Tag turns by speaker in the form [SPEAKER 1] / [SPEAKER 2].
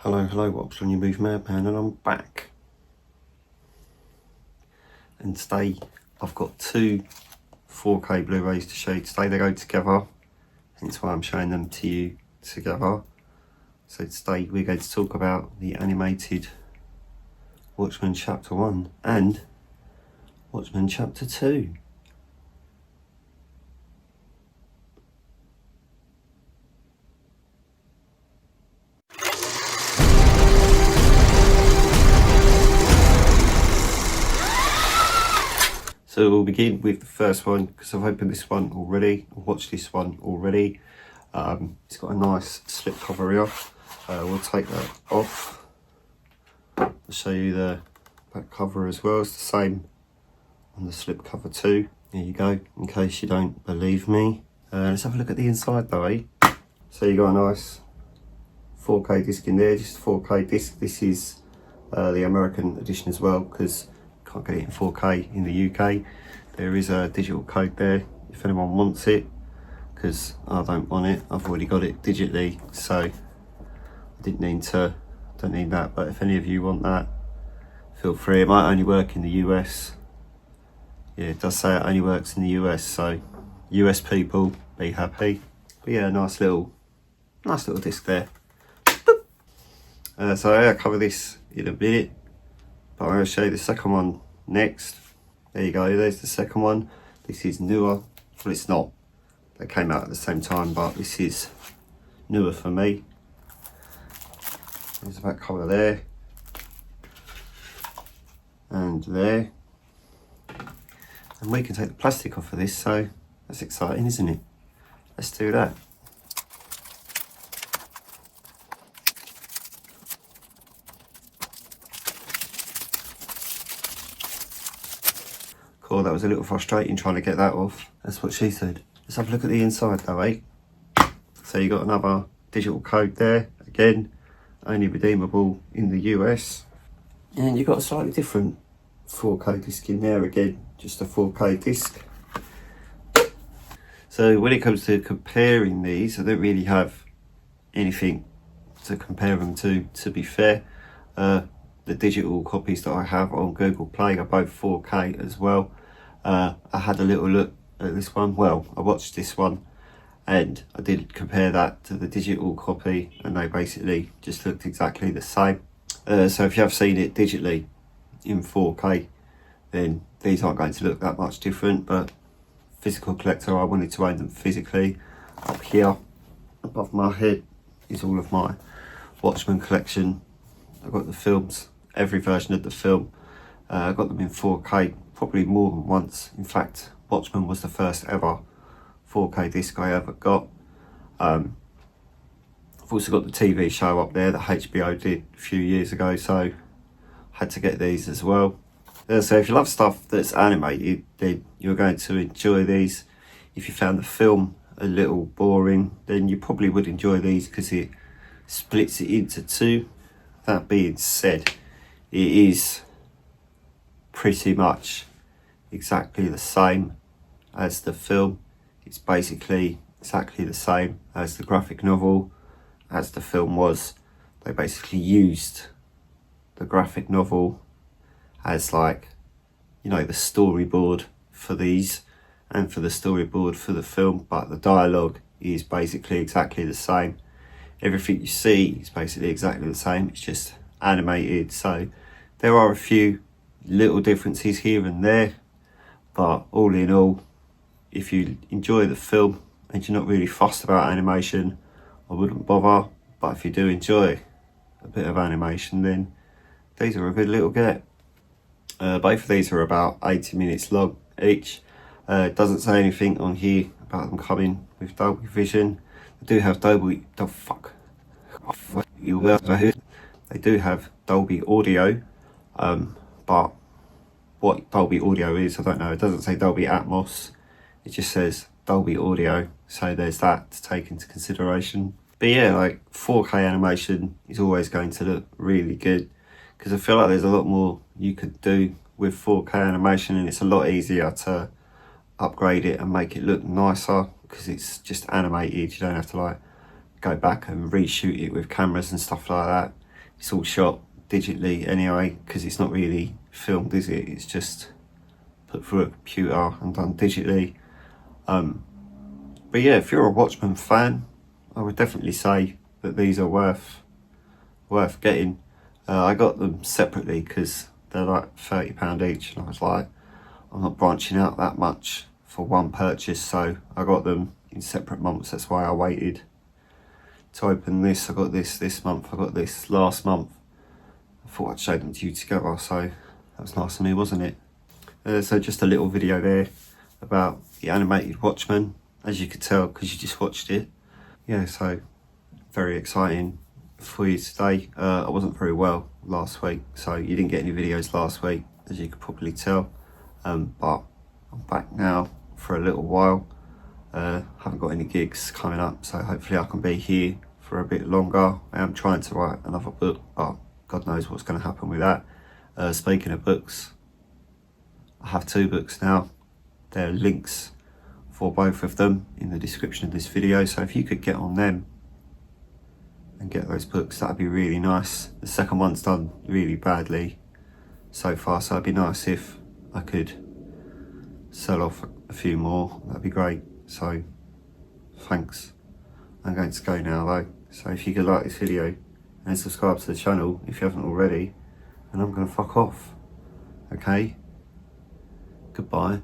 [SPEAKER 1] Hello, what's on your move, Madman, and I'm back. And today I've got two 4K Blu-rays to show you. Today they go together, hence why I'm showing them to you together. So today we're going to talk about the animated Watchmen Chapter 1 and Watchmen Chapter 2. So we'll begin with the first one because I've opened this one already, I've watched this one already. It's got a nice slip cover here. We'll take that off. I'll show you the back cover as well. It's the same on the slip cover too. There you go, in case you don't believe me. Let's have a look at the inside though, eh? So you got a nice 4K disc in there, just a 4K disc. This is the American edition as well because can't get it in 4K in the UK. There is a digital code there if anyone wants it, because I don't want it. I've already got it digitally, so I don't need that. But if any of you want that, feel free. It might only work in the US. Yeah, it does say it only works in the US, so US people, be happy. But yeah, nice little disc there. So I'll cover this in a minute. But I'm going to show you the second one next. There you go, there's the second one. This is newer. Well, it's not. They came out at the same time, but this is newer for me. There's the back cover there. And there. And we can take the plastic off of this, so that's exciting, isn't it? Let's do that. Cool, that was a little frustrating trying to get that off. That's what she said. Let's have a look at the inside though, eh? So you got another digital code there. Again, only redeemable in the US. And you've got a slightly different 4K disc in there again, just a 4K disc. So when it comes to comparing these, I don't really have anything to compare them to be fair. The digital copies that I have on Google Play are both 4K as well. I had a little look at this one. Well, I watched this one and I did compare that to the digital copy and they basically just looked exactly the same. So if you have seen it digitally in 4K, then these aren't going to look that much different, but physical collector, I wanted to own them physically. Up here, above my head, is all of my Watchmen collection. I've got the films, every version of the film. I got them in 4K probably more than once. In fact, Watchmen was the first ever 4K disc I ever got. I've also got the TV show up there that HBO did a few years ago, so I had to get these as well. So if you love stuff that's animated, then you're going to enjoy these. If you found the film a little boring, then you probably would enjoy these because it splits it into two. That being said, it is pretty much exactly the same as the film. It's basically exactly the same as the graphic novel, as the film was. They basically used the graphic novel as, like, you know, the storyboard for these and for the storyboard for the film, but the dialogue is basically exactly the same. Everything you see is basically exactly the same, it's just animated. So there are a few little differences here and there, but all in all, if you enjoy the film and you're not really fussed about animation, I wouldn't bother. But if you do enjoy a bit of animation, then these are a good little get. Both of these are about 80 minutes long each. It doesn't say anything on here about them coming with Dolby Vision. They do have Dolby, they do have Dolby Audio, but what Dolby Audio is, I don't know. It doesn't say Dolby Atmos, it just says Dolby Audio, so there's that to take into consideration. But yeah, like 4K animation is always going to look really good because I feel like there's a lot more you could do with 4K animation, and it's a lot easier to upgrade it and make it look nicer because it's just animated. You don't have to like go back and reshoot it with cameras and stuff like that. it's all shot digitally anyway, because it's not really filmed, is it? It's just put through a computer and done digitally. But yeah, if you're a Watchmen fan, I would definitely say that these are worth getting. I got them separately because they're like £30 each, and I was like, I'm not branching out that much for one purchase, so I got them in separate months. That's why I waited to open this. I got this month, I got this last month. I thought I'd show them to you together, so that was nice of me, wasn't it? So just a little video there about the animated Watchmen, as you could tell because you just watched it. Yeah, so very exciting for you today. I wasn't very well last week, so you didn't get any videos last week, as you could probably tell. But I'm back now for a little while. Haven't got any gigs coming up, so hopefully I can be here for a bit longer. I am trying to write another book, but God knows what's going to happen with that. Speaking of books, I have 2 books now. There are links for both of them in the description of this video, so if you could get on them and get those books, that'd be really nice. The second one's done really badly so far, so it'd be nice if I could sell off a few more. That'd be great. So thanks. I'm going to go now though, so if you could like this video and subscribe to the channel if you haven't already, and I'm going to fuck off. Okay, goodbye.